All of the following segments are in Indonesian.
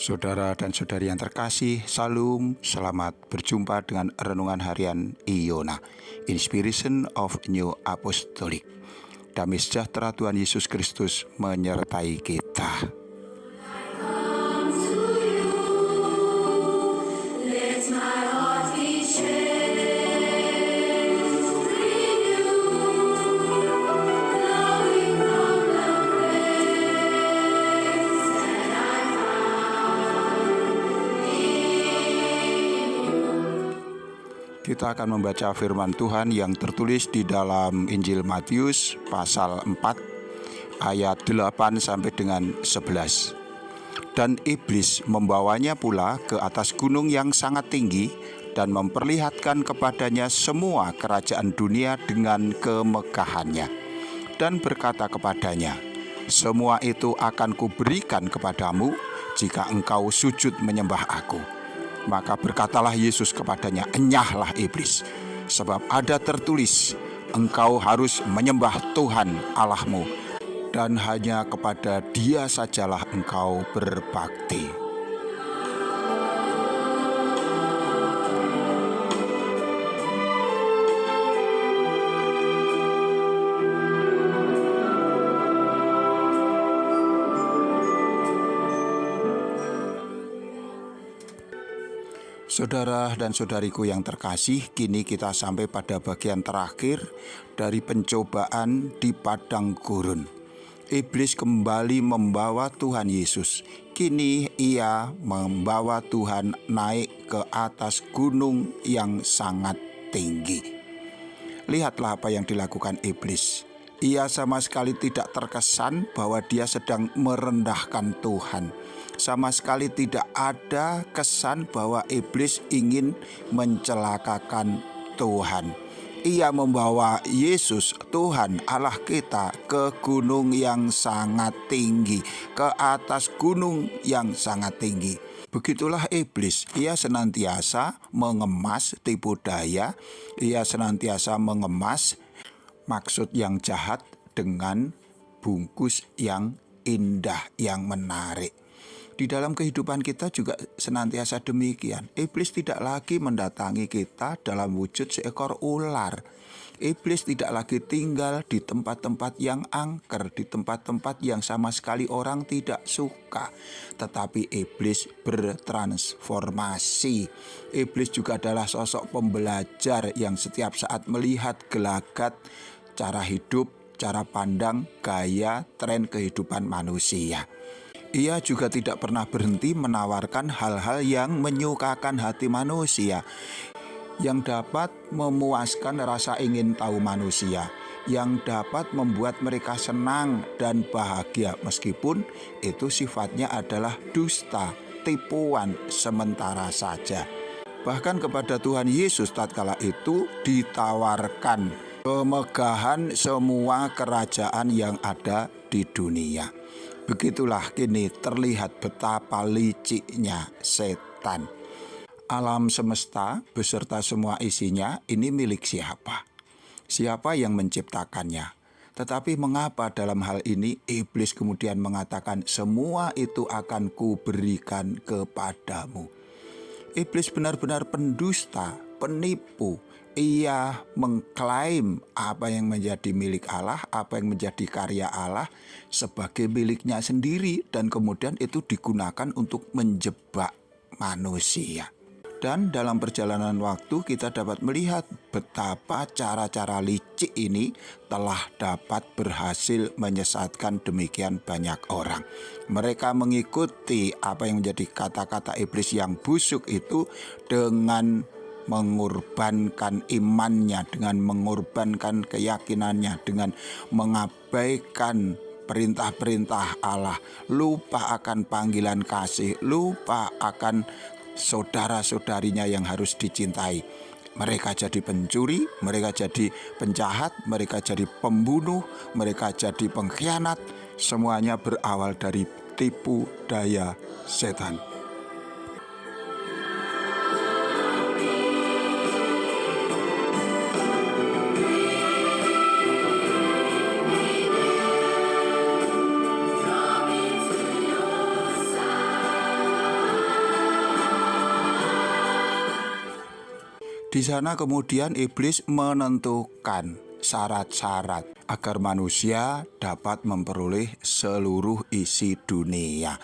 Saudara dan saudari yang terkasih, Salam, selamat berjumpa dengan Renungan Harian Iona, Inspiration of New Apostolic. Damai sejahtera Tuhan Yesus Kristus menyertai kita. Kita akan membaca firman Tuhan yang tertulis di dalam Injil Matius pasal 4 ayat 8 sampai dengan 11. Dan iblis membawanya pula ke atas gunung yang sangat tinggi dan memperlihatkan kepadanya semua kerajaan dunia dengan kemegahannya. Dan berkata kepadanya, semua itu akan kuberikan kepadamu jika engkau sujud menyembah aku. Maka berkatalah Yesus kepadanya, enyahlah iblis, sebab ada tertulis, engkau harus menyembah Tuhan Allahmu, dan hanya kepada Dia sajalah engkau berbakti. Saudara dan saudariku yang terkasih, kini kita sampai pada bagian terakhir dari pencobaan di padang gurun. Iblis kembali membawa Tuhan Yesus. Kini ia membawa Tuhan naik ke atas gunung yang sangat tinggi. Lihatlah apa yang dilakukan iblis. Ia sama sekali tidak terkesan bahwa dia sedang merendahkan Tuhan. Sama sekali tidak ada kesan bahwa iblis ingin mencelakakan Tuhan. Ia membawa Yesus, Tuhan Allah kita, ke gunung yang sangat tinggi, ke atas gunung yang sangat tinggi. Begitulah iblis, ia senantiasa mengemas tipu daya, ia senantiasa mengemas maksud yang jahat dengan bungkus yang indah, yang menarik. Di dalam kehidupan kita juga senantiasa demikian. Iblis tidak lagi mendatangi kita dalam wujud seekor ular. Iblis tidak lagi tinggal di tempat-tempat yang angker, di tempat-tempat yang sama sekali orang tidak suka. Tetapi iblis bertransformasi. Iblis juga adalah sosok pembelajar yang setiap saat melihat gelagat cara hidup, cara pandang, gaya, tren kehidupan manusia. Ia juga tidak pernah berhenti menawarkan hal-hal yang menyukakan hati manusia, yang dapat memuaskan rasa ingin tahu manusia, yang dapat membuat mereka senang dan bahagia, meskipun itu sifatnya adalah dusta, tipuan sementara saja. Bahkan kepada Tuhan Yesus tatkala itu ditawarkan kemegahan semua kerajaan yang ada di dunia. Begitulah kini terlihat betapa liciknya setan. Alam semesta beserta semua isinya ini milik siapa? Siapa yang menciptakannya? Tetapi mengapa dalam hal ini iblis kemudian mengatakan semua itu akan kuberikan kepadamu? Iblis benar-benar pendusta, penipu. Ia mengklaim apa yang menjadi milik Allah, apa yang menjadi karya Allah sebagai miliknya sendiri, dan kemudian itu digunakan untuk menjebak manusia. Dan dalam perjalanan waktu kita dapat melihat betapa cara-cara licik ini telah dapat berhasil menyesatkan demikian banyak orang. Mereka mengikuti apa yang menjadi kata-kata iblis yang busuk itu dengan mengorbankan imannya, dengan mengorbankan keyakinannya, dengan mengabaikan perintah-perintah Allah, lupa akan panggilan kasih, lupa akan saudara-saudarinya yang harus dicintai. Mereka jadi pencuri, mereka jadi penjahat, mereka jadi pembunuh, mereka jadi pengkhianat. Semuanya berawal dari tipu daya setan. Di sana kemudian iblis menentukan syarat-syarat agar manusia dapat memperoleh seluruh isi dunia.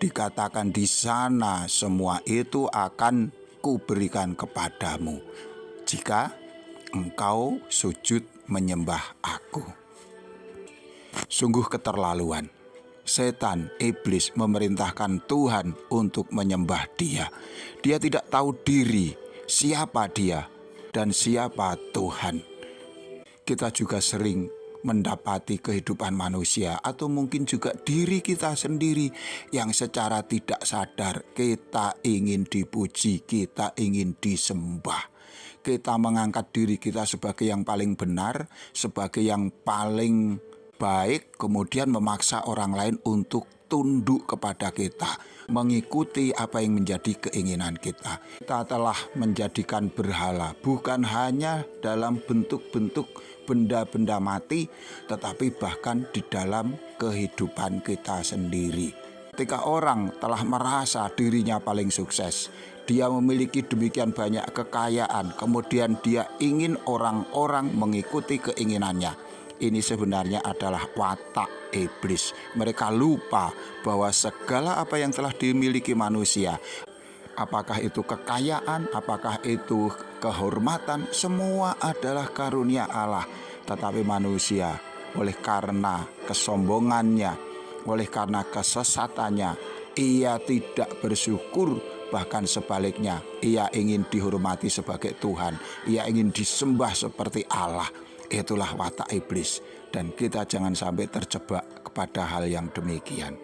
Dikatakan di sana semua itu akan kuberikan kepadamu jika engkau sujud menyembah aku. Sungguh keterlaluan. Setan, iblis memerintahkan Tuhan untuk menyembah Dia. Dia tidak tahu diri, siapa Dia, dan siapa Tuhan. Kita juga sering mendapati kehidupan manusia atau mungkin juga diri kita sendiri yang secara tidak sadar kita ingin dipuji, kita ingin disembah. Kita mengangkat diri kita sebagai yang paling benar, sebagai yang paling baik, kemudian memaksa orang lain untuk tunduk kepada kita, mengikuti apa yang menjadi keinginan kita. Kita telah menjadikan berhala bukan hanya dalam bentuk-bentuk benda-benda mati, tetapi bahkan di dalam kehidupan kita sendiri. Ketika orang telah merasa dirinya paling sukses, dia memiliki demikian banyak kekayaan, kemudian dia ingin orang-orang mengikuti keinginannya. Ini sebenarnya adalah watak iblis. Mereka lupa bahwa segala apa yang telah dimiliki manusia, apakah itu kekayaan, apakah itu kehormatan, semua adalah karunia Allah. Tetapi manusia oleh karena kesombongannya, oleh karena kesesatannya, ia tidak bersyukur. Bahkan sebaliknya, ia ingin dihormati sebagai Tuhan, ia ingin disembah seperti Allah. Itulah watak iblis, dan kita jangan sampai terjebak kepada hal yang demikian.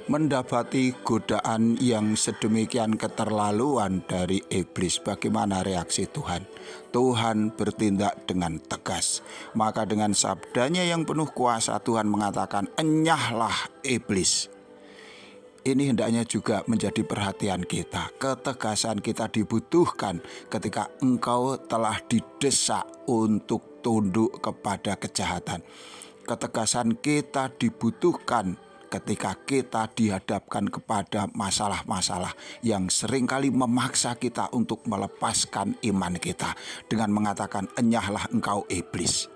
Mendapati godaan yang sedemikian keterlaluan dari iblis, bagaimana reaksi Tuhan? Tuhan bertindak dengan tegas. Maka dengan sabdanya yang penuh kuasa, Tuhan mengatakan, "Enyahlah iblis." Ini hendaknya juga menjadi perhatian kita. Ketegasan kita dibutuhkan ketika engkau telah didesak untuk tunduk kepada kejahatan. Ketegasan kita dibutuhkan ketika kita dihadapkan kepada masalah-masalah yang seringkali memaksa kita untuk melepaskan iman kita dengan mengatakan, "Enyahlah engkau iblis."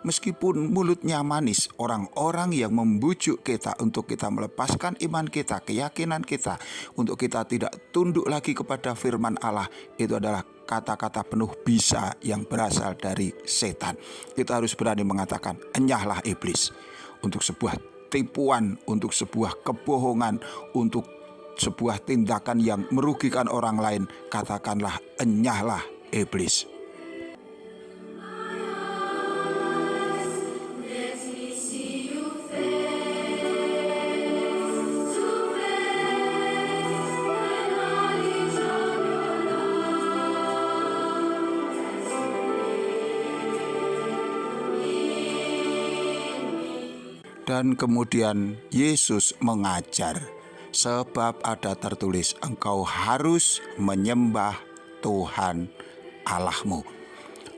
Meskipun mulutnya manis, orang-orang yang membujuk kita untuk kita melepaskan iman kita, keyakinan kita, untuk kita tidak tunduk lagi kepada firman Allah, itu adalah kata-kata penuh bisa yang berasal dari setan. Kita harus berani mengatakan, "Enyahlah iblis," untuk sebuah tipuan, untuk sebuah kebohongan, untuk sebuah tindakan yang merugikan orang lain. Katakanlah, "Enyahlah iblis." Dan kemudian Yesus mengajar, sebab ada tertulis, "Engkau harus menyembah Tuhan Allahmu."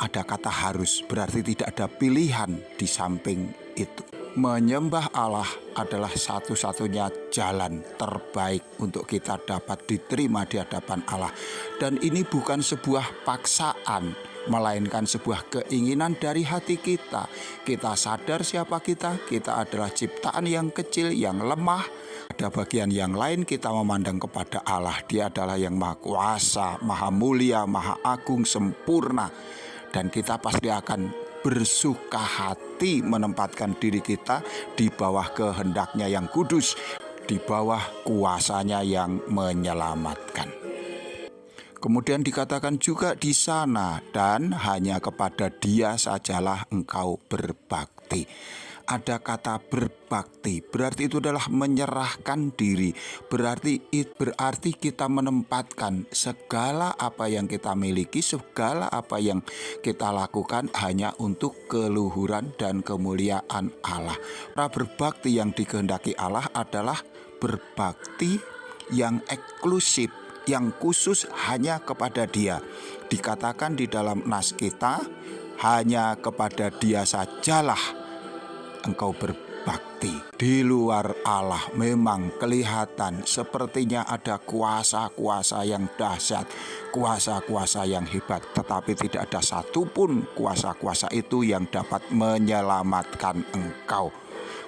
Ada kata harus, berarti tidak ada pilihan di samping itu. Menyembah Allah adalah satu-satunya jalan terbaik untuk kita dapat diterima di hadapan Allah. Dan ini bukan sebuah paksaan, melainkan sebuah keinginan dari hati kita. Kita sadar siapa kita adalah ciptaan yang kecil, yang lemah. Pada bagian yang lain kita memandang kepada Allah, Dia adalah yang maha kuasa, maha mulia, maha agung, sempurna. Dan kita pasti akan bersuka hati menempatkan diri kita di bawah kehendaknya yang kudus, di bawah kuasanya yang menyelamatkan. Kemudian dikatakan juga di sana, dan hanya kepada Dia sajalah engkau berbakti. Ada kata berbakti, berarti itu adalah menyerahkan diri. Berarti kita menempatkan segala apa yang kita miliki, segala apa yang kita lakukan hanya untuk keluhuran dan kemuliaan Allah. Berbakti yang dikehendaki Allah adalah berbakti yang eksklusif, yang khusus hanya kepada Dia. Dikatakan di dalam nas kita, hanya kepada Dia sajalah engkau berbakti. Di luar Allah memang kelihatan sepertinya ada kuasa-kuasa yang dahsyat, kuasa-kuasa yang hebat, tetapi tidak ada satupun kuasa-kuasa itu yang dapat menyelamatkan engkau.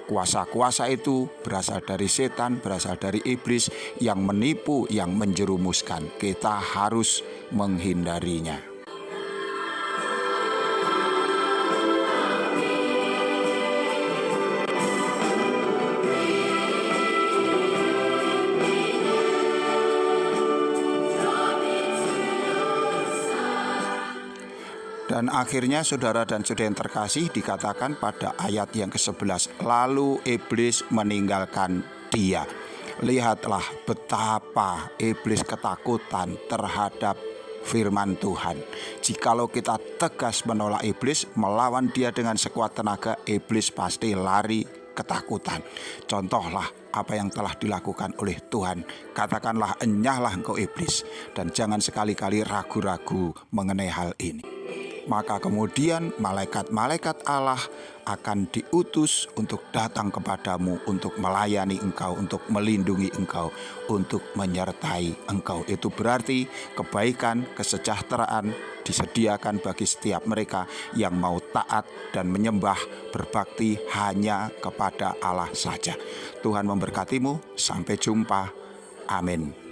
Kuasa-kuasa itu berasal dari setan, berasal dari iblis yang menipu, yang menjerumuskan. Kita harus menghindarinya. Dan akhirnya saudara dan saudara yang terkasih, dikatakan pada ayat yang ke-11, lalu iblis meninggalkan dia. Lihatlah betapa iblis ketakutan terhadap firman Tuhan. Jikalau kita tegas menolak iblis, melawan dia dengan sekuat tenaga, iblis pasti lari ketakutan. Contohlah apa yang telah dilakukan oleh Tuhan. Katakanlah, enyahlah engkau iblis, dan jangan sekali-kali ragu-ragu mengenai hal ini. Maka kemudian malaikat-malaikat Allah akan diutus untuk datang kepadamu, untuk melayani engkau, untuk melindungi engkau, untuk menyertai engkau. Itu berarti kebaikan, kesejahteraan disediakan bagi setiap mereka yang mau taat dan menyembah, berbakti hanya kepada Allah saja. Tuhan memberkatimu. Sampai jumpa. Amin.